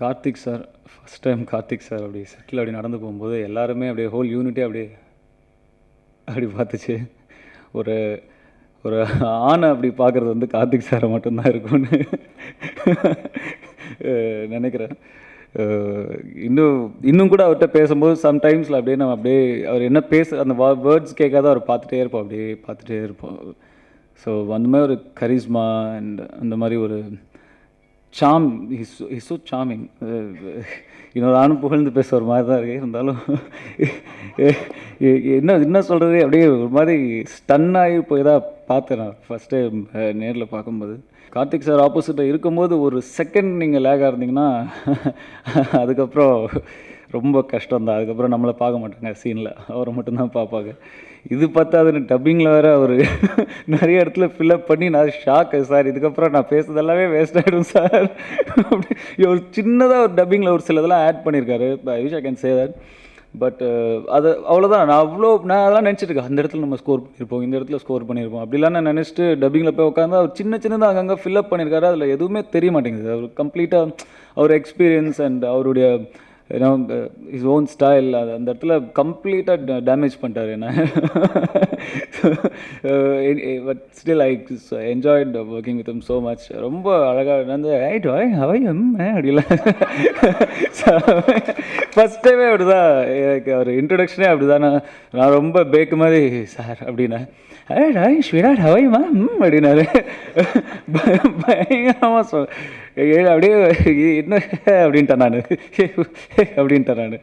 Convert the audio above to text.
Karthik sir first time Karthik sir அப்படி settle அப்படி நடந்து போகும்போது எல்லாருமே அப்படியே ஹோல் யூனிட்டே அப்படியே அப்படி பார்த்துச்சு. ஒரு ஒரு ஆணை அப்படி பார்க்குறது வந்து கார்த்திக் சாரை மட்டும்தான் இருக்கும்னு நினைக்கிறேன். இன்னும் இன்னும் கூட அவர்கிட்ட பேசும்போது சம்டைம்ஸில் அப்படியே நம்ம அப்படியே அவர் என்ன அந்த வேர்ட்ஸ் கேட்காத அவர் பார்த்துட்டே இருப்போம், அப்படியே பார்த்துட்டே இருப்போம். ஸோ அந்த மாதிரி ஒரு கரிஸ்மா அண்ட் அந்த மாதிரி ஒரு சாம், இஸ் ஸோ சாமிங். இன்னொரு ஆணும் புகழ்ந்து பேச ஒரு மாதிரி தான் இருக்குது. இருந்தாலும் என்ன சொல்கிறது, அப்படியே ஒரு மாதிரி ஸ்டன் ஆகி போய் தான் பார்த்தேன் நான் ஃபஸ்ட் டைம் நேரில் பார்க்கும்போது. கார்த்திக் சார் ஆப்போசிட்டில் இருக்கும்போது ஒரு செகண்ட் நீங்கள் லேகாக இருந்தீங்கன்னா அதுக்கப்புறம் ரொம்ப கஷ்டம்தான். அதுக்கப்புறம் நம்மளை பார்க்க மாட்டாங்க சீனில், அவரை மட்டும்தான் பார்ப்பாங்க. இது பார்த்தாதுன்னு டப்பிங்கில் வேறு அவர் நிறைய இடத்துல ஃபில்அப் பண்ணி நான் ஷாக்கு சார், இதுக்கப்புறம் நான் பேசுறதெல்லாமே வேஸ்ட் ஆகிடும் சார் அப்படி ஒரு சின்னதாக ஒரு டப்பிங்கில் ஒரு சிலதெல்லாம் ஆட் பண்ணியிருக்காரு. I wish I can say that. But அது அவ்வளோதான். நான் அதெல்லாம் நினச்சிட்டு இருக்கேன், அந்த இடத்துல நம்ம ஸ்கோர் பண்ணியிருப்போம், இந்த இடத்துல ஸ்கோர் பண்ணியிருப்போம் அப்படிலாம் நான் நினச்சிட்டு டப்பிங்கில் போய் உட்காந்து அவர் சின்னதாக அங்கங்கே ஃபில்அப் பண்ணியிருக்காரு. அதில் எதுவுமே தெரிய மாட்டேங்குது. அவர் கம்ப்ளீட்டாக அவர் எக்ஸ்பீரியன்ஸ் அண்ட் அவருடைய ஹிஸ் ஓன் ஸ்டைல் அந்த இடத்துல கம்ப்ளீட்டாக டேமேஜ் பண்ணிட்டார் என்ன. But still I enjoyed working with him so much. ரொம்ப அழகாக வந்து அப்படிலாம் ஃபஸ்ட் டைமே அப்படி தான் எனக்கு அவர் இன்ட்ரடக்ஷனே அப்படி தான். நான் ரொம்ப பேக்கு மாதிரி சார் அப்படின்னா ஸ்வீடாட் ஹவைமா அப்படின்னாரு. பயங்கரமாக அப்படியே என்ன அப்படின்ட்டேன் நான் அப்படின்ட்டேன் நான்.